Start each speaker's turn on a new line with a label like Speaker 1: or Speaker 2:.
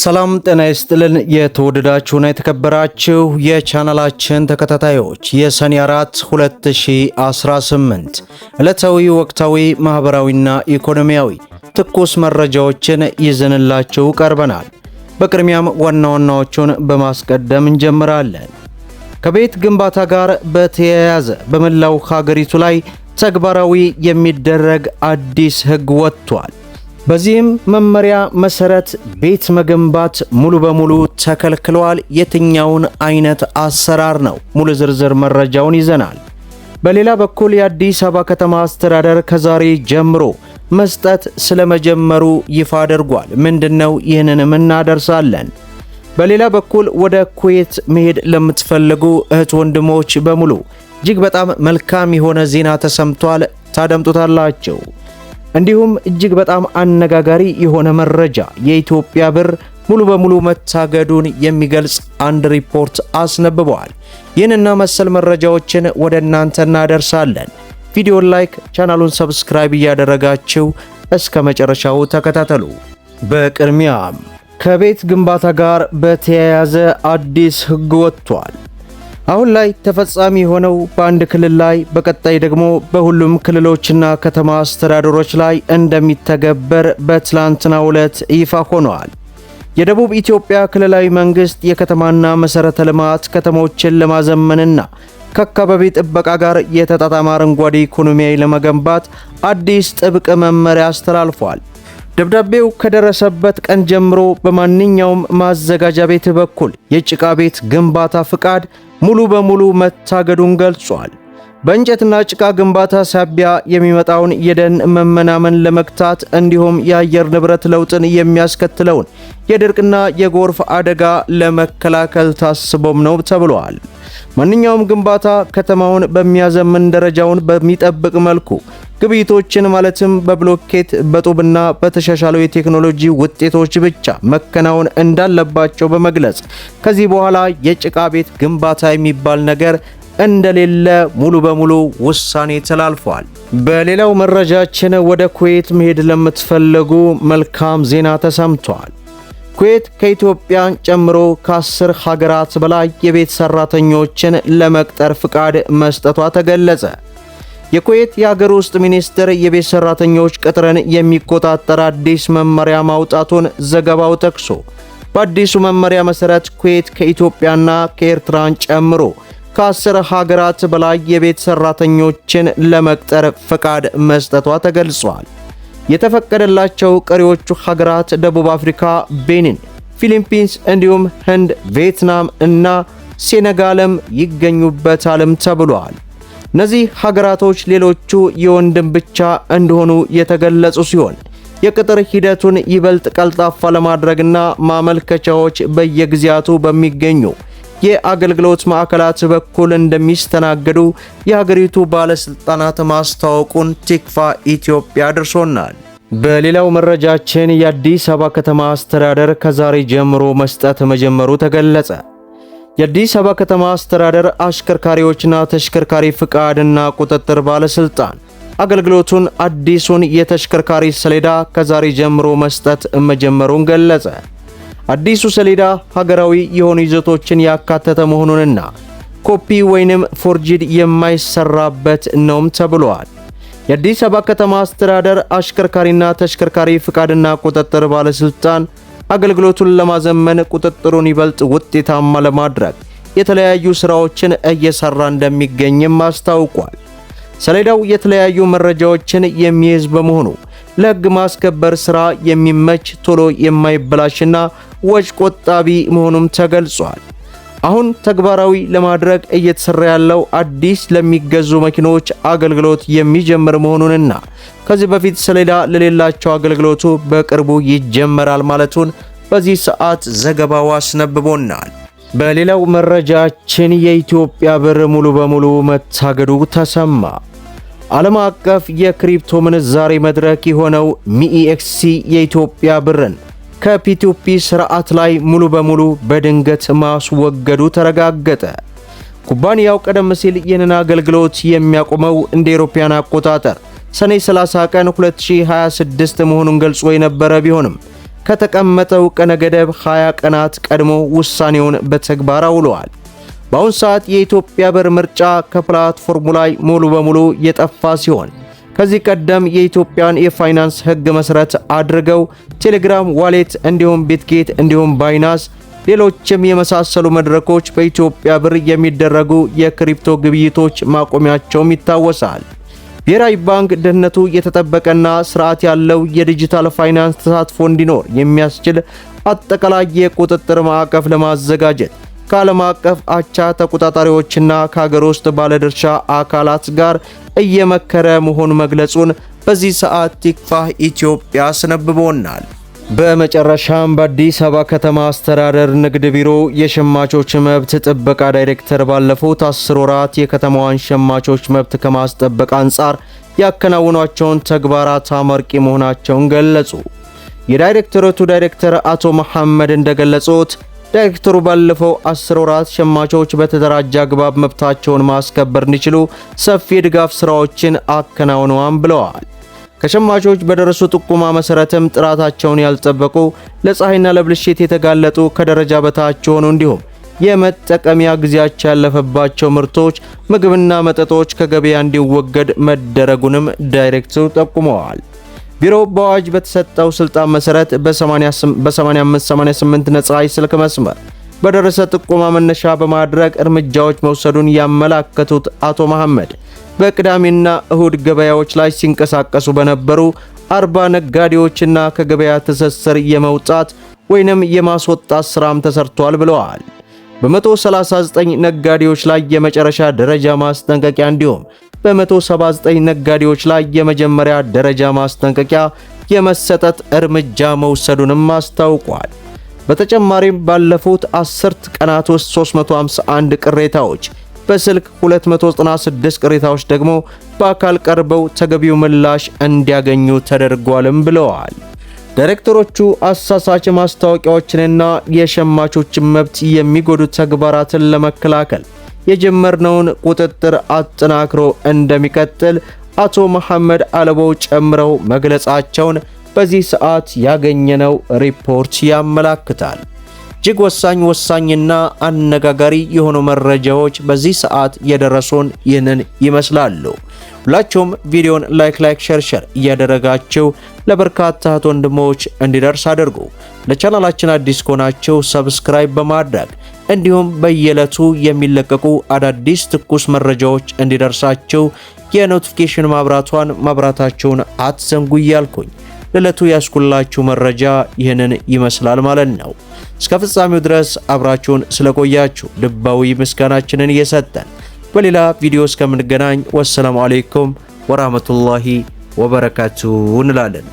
Speaker 1: ሰላም ጤና ይስጥልን። የተወደዳችሁና የተከበራችሁ የቻናላችን ተከታታዮች የሰኔ 4 2018 ዕለታዊ ወቅታዊ ማህበራዊና ኢኮኖሚያዊ ትኩስ መረጃዎችን ይዘንላችሁ ቀርበናል። በቅድሚያም ዋና ዋናዎቹን በማስቀደም እንጀምራለን። ከቤት ግንባታ ጋር በተያያዘ በመላው ሀገሪቱ ላይ ተግባራዊ የሚደረግ አዲስ ሕግ ወጥቷል። በዚህም መመሪያ መሰረት ቤት መገንባት ሙሉ በሙሉ ተከልክሏል። የትኛውን አይነት አሰራር ነው? ሙሉ ዝርዝር መረጃውን ይዘናል። በሌላ በኩል የአዲስ አበባ ከተማ አስተዳደር ከዛሬ ጀምሮ መስጠት ስለመጀመሩ ይፋ አድርጓል። ምንድነው? ይህንንም እናደርሳለን። በሌላ በኩል ወደ ኩዌት መሄድ ለምትፈልጉ እህት ወንድሞች በሙሉ እጅግ በጣም መልካም የሆነ ዜና ተሰምቷል። ታደምጡታላችሁ። እንዲሁም እጅግ በጣም አነጋጋሪ የሆነ መረጃ የኢትዮጵያ ብር ሙሉ በሙሉ መታገዱን የሚገልጽ አንድ ሪፖርት አስነብበዋል። ይህንና መሰል መረጃዎችን ወደ እናንተ እናደርሳለን። ቪዲዮን ላይክ፣ ቻናሉን ሰብስክራይብ እያደረጋችሁ እስከ መጨረሻው ተከታተሉ። በቅድሚያም ከቤት ግንባታ ጋር በተያያዘ አዲስ ሕግ ወጥቷል። አሁን ላይ ተፈጻሚ የሆነው በአንድ ክልል ላይ በቀጣይ ደግሞ በሁሉም ክልሎችና ከተማ አስተዳደሮች ላይ እንደሚተገበር በትላንትናው ዕለት ይፋ ሆኗል። የደቡብ ኢትዮጵያ ክልላዊ መንግስት የከተማና መሰረተ ልማት ከተሞችን ለማዘመንና ከአካባቢ ጥበቃ ጋር የተጣጣመ አረንጓዴ ኢኮኖሚያዊ ለመገንባት አዲስ ጥብቅ መመሪያ አስተላልፏል። ደብዳቤው ከደረሰበት ቀን ጀምሮ በማንኛውም ማዘጋጃ ቤት በኩል የጭቃ ቤት ግንባታ ፍቃድ ሙሉ በሙሉ መታገዱን ገልጿል። በእንጨትና ጭቃ ግንባታ ሳቢያ የሚመጣውን የደን መመናመን ለመግታት እንዲሁም የአየር ንብረት ለውጥን የሚያስከትለውን የድርቅና የጎርፍ አደጋ ለመከላከል ታስቦም ነው ተብሏል። ማንኛውም ግንባታ ከተማውን በሚያዘምን ደረጃውን በሚጠብቅ መልኩ ግብይቶችን ማለትም በብሎኬት በጡብና በተሻሻለው የቴክኖሎጂ ውጤቶች ብቻ መከናወን እንዳለባቸው በመግለጽ ከዚህ በኋላ የጭቃ ቤት ግንባታ የሚባል ነገር እንደሌለ ሙሉ በሙሉ ውሳኔ ተላልፏል። በሌላው መረጃችን ወደ ኩዌት መሄድ ለምትፈልጉ መልካም ዜና ተሰምቷል። ኩዌት ከኢትዮጵያን ጨምሮ ከ10 ሀገራት በላይ የቤት ሰራተኞችን ለመቅጠር ፍቃድ መስጠቷ ተገለጸ። የኩዌት የሀገር ውስጥ ሚኒስትር የቤት ሰራተኞች ቅጥርን የሚቆጣጠር አዲስ መመሪያ ማውጣቱን ዘገባው ጠቅሶ በአዲሱ መመሪያ መሰረት ኩዌት ከኢትዮጵያና ከኤርትራን ጨምሮ ከ10 ሀገራት በላይ የቤት ሰራተኞችን ለመቅጠር ፍቃድ መስጠቷ ተገልጿል። የተፈቀደላቸው ቀሪዎቹ ሀገራት ደቡብ አፍሪካ፣ ቤኒን፣ ፊሊፒንስ እንዲሁም ህንድ፣ ቪየትናም እና ሴኔጋልም ይገኙበታልም ተብሏል። እነዚህ ሀገራቶች ሌሎቹ የወንድም ብቻ እንደሆኑ የተገለጹ ሲሆን የቅጥር ሂደቱን ይበልጥ ቀልጣፋ ለማድረግና ማመልከቻዎች በየጊዜያቱ በሚገኙ የአገልግሎት ማዕከላት በኩል እንደሚስተናገዱ የሀገሪቱ ባለስልጣናት ማስታወቁን ቲክቫ ኢትዮጵያ ደርሶናል። በሌላው መረጃችን የአዲስ አበባ ከተማ አስተዳደር ከዛሬ ጀምሮ መስጠት መጀመሩ ተገለጸ። የአዲስ አበባ ከተማ አስተዳደር አሽከርካሪዎችና ተሽከርካሪ ፍቃድና ቁጥጥር ባለስልጣን አገልግሎቱን አዲሱን የተሽከርካሪ ሰሌዳ ከዛሬ ጀምሮ መስጠት መጀመሩን ገለጸ። አዲሱ ሰሌዳ ሀገራዊ የሆኑ ይዘቶችን ያካተተ መሆኑንና ኮፒ ወይንም ፎርጂድ የማይሰራበት ነውም ተብሏል። የአዲስ አበባ ከተማ አስተዳደር አሽከርካሪና ተሽከርካሪ ፍቃድና ቁጥጥር ባለስልጣን አገልግሎቱን ለማዘመን ቁጥጥሩን ይበልጥ ውጤታማ ለማድረግ የተለያዩ ስራዎችን እየሰራ እንደሚገኝም አስታውቋል። ሰሌዳው የተለያዩ መረጃዎችን የሚይዝ በመሆኑ ለሕግ ማስከበር ስራ የሚመች ቶሎ የማይበላሽና ወጭ ቆጣቢ መሆኑም ተገልጿል። አሁን ተግባራዊ ለማድረግ እየተሰራ ያለው አዲስ ለሚገዙ መኪኖች አገልግሎት የሚጀምር መሆኑንና ከዚህ በፊት ሰሌዳ ለሌላቸው አገልግሎቱ በቅርቡ ይጀመራል ማለቱን በዚህ ሰዓት ዘገባው አስነብቦናል። በሌላው መረጃችን የኢትዮጵያ ብር ሙሉ በሙሉ መታገዱ ተሰማ። ዓለም አቀፍ የክሪፕቶ ምንዛሬ መድረክ የሆነው ሚኢኤክሲ የኢትዮጵያ ብርን ከፒቱፒ ስርዓት ላይ ሙሉ በሙሉ በድንገት ማስወገዱ ተረጋገጠ። ኩባንያው ቀደም ሲል ይህንን አገልግሎት የሚያቆመው እንደ አውሮፓውያን አቆጣጠር ሰኔ 30 ቀን 2026 መሆኑን ገልጾ የነበረ ቢሆንም ከተቀመጠው ቀነ ገደብ 20 ቀናት ቀድሞ ውሳኔውን በተግባር አውለዋል። በአሁን ሰዓት የኢትዮጵያ ብር ምርጫ ከፕላትፎርሙ ላይ ሙሉ በሙሉ የጠፋ ሲሆን ከዚህ ቀደም የኢትዮጵያን የፋይናንስ ሕግ መሰረት አድርገው ቴሌግራም ዋሌት እንዲሁም ቢትጌት እንዲሁም ባይናንስ ሌሎችም የመሳሰሉ መድረኮች በኢትዮጵያ ብር የሚደረጉ የክሪፕቶ ግብይቶች ማቆሚያቸውም ይታወሳል። ብሔራዊ ባንክ ደህንነቱ የተጠበቀና ስርዓት ያለው የዲጂታል ፋይናንስ ተሳትፎ እንዲኖር የሚያስችል አጠቃላይ የቁጥጥር ማዕቀፍ ለማዘጋጀት ከዓለም አቀፍ አቻ ተቆጣጣሪዎችና ከሀገር ውስጥ ባለድርሻ አካላት ጋር እየመከረ መሆኑን መግለጹን በዚህ ሰዓት ቲክቫህ ኢትዮጵያ አስነብቦናል። በመጨረሻም በአዲስ አበባ ከተማ አስተዳደር ንግድ ቢሮ የሸማቾች መብት ጥበቃ ዳይሬክተር ባለፉት 10 ወራት የከተማዋን ሸማቾች መብት ከማስጠበቅ አንጻር ያከናወኗቸውን ተግባራት አመርቂ መሆናቸውን ገለጹ። የዳይሬክተሮቱ ዳይሬክተር አቶ መሐመድ እንደገለጹት ዳይሬክተሩ ባለፈው 10 ወራት ሸማቾች በተደራጀ አግባብ መብታቸውን ማስከበር እንዲችሉ ሰፊ ድጋፍ ስራዎችን አከናውነዋል ብለዋል። ከሸማቾች በደረሱ ጥቆማ መሰረትም ጥራታቸውን ያልጠበቁ፣ ለፀሐይና ለብልሽት የተጋለጡ፣ ከደረጃ በታች የሆኑ እንዲሁም የመጠቀሚያ ጊዜያቸው ያለፈባቸው ምርቶች፣ ምግብና መጠጦች ከገበያ እንዲወገድ መደረጉንም ዳይሬክተሩ ጠቁመዋል። ቢሮው በአዋጅ በተሰጠው ስልጣን መሰረት በ8588 ነጻ ስልክ መስመር በደረሰ ጥቆማ መነሻ በማድረግ እርምጃዎች መውሰዱን ያመላከቱት አቶ መሐመድ በቅዳሜና እሁድ ገበያዎች ላይ ሲንቀሳቀሱ በነበሩ 40 ነጋዴዎችና ከገበያ ትስስር የመውጣት ወይንም የማስወጣት ስራም ተሰርቷል ብለዋል። በ139 ነጋዴዎች ላይ የመጨረሻ ደረጃ ማስጠንቀቂያ እንዲሁም በ179 ነጋዴዎች ላይ የመጀመሪያ ደረጃ ማስጠንቀቂያ የመሰጠት እርምጃ መውሰዱንም አስታውቋል። በተጨማሪም ባለፉት 10 ቀናት ውስጥ 351 ቅሬታዎች በስልክ 296 ቅሬታዎች ደግሞ በአካል ቀርበው ተገቢው ምላሽ እንዲያገኙ ተደርጓልም ብለዋል። ዳይሬክተሮቹ አሳሳች ማስታወቂያዎችንና የሸማቾችን መብት የሚጎዱ ተግባራትን ለመከላከል የጀመርነውን ቁጥጥር አጠናክሮ እንደሚቀጥል አቶ መሐመድ አለበው ጨምረው መግለጻቸውን በዚህ ሰዓት ያገኘነው ሪፖርት ያመላክታል። እጅግ ወሳኝና አነጋጋሪ የሆኑ መረጃዎች በዚህ ሰዓት የደረሱን ይህንን ይመስላሉ። ሁላችሁም ቪዲዮን ላይክ ሸር እያደረጋችሁ ለበርካታ ወንድሞች እንዲደርስ አድርጉ። ለቻናላችን አዲስ ከሆናችሁ ሰብስክራይብ በማድረግ እንዲሁም በየዕለቱ የሚለቀቁ አዳዲስ ትኩስ መረጃዎች እንዲደርሳችሁ የኖቲፊኬሽን ማብራታችሁን አትዘንጉ እያልኩኝ ለዕለቱ ያስኩላችሁ መረጃ ይህንን ይመስላል ማለት ነው። እስከ ፍጻሜው ድረስ አብራችሁን ስለቆያችሁ ልባዊ ምስጋናችንን እየሰጠን በሌላ ቪዲዮ እስከምንገናኝ ወሰላሙ አለይኩም ወራህመቱላሂ ወበረካቱ እንላለን።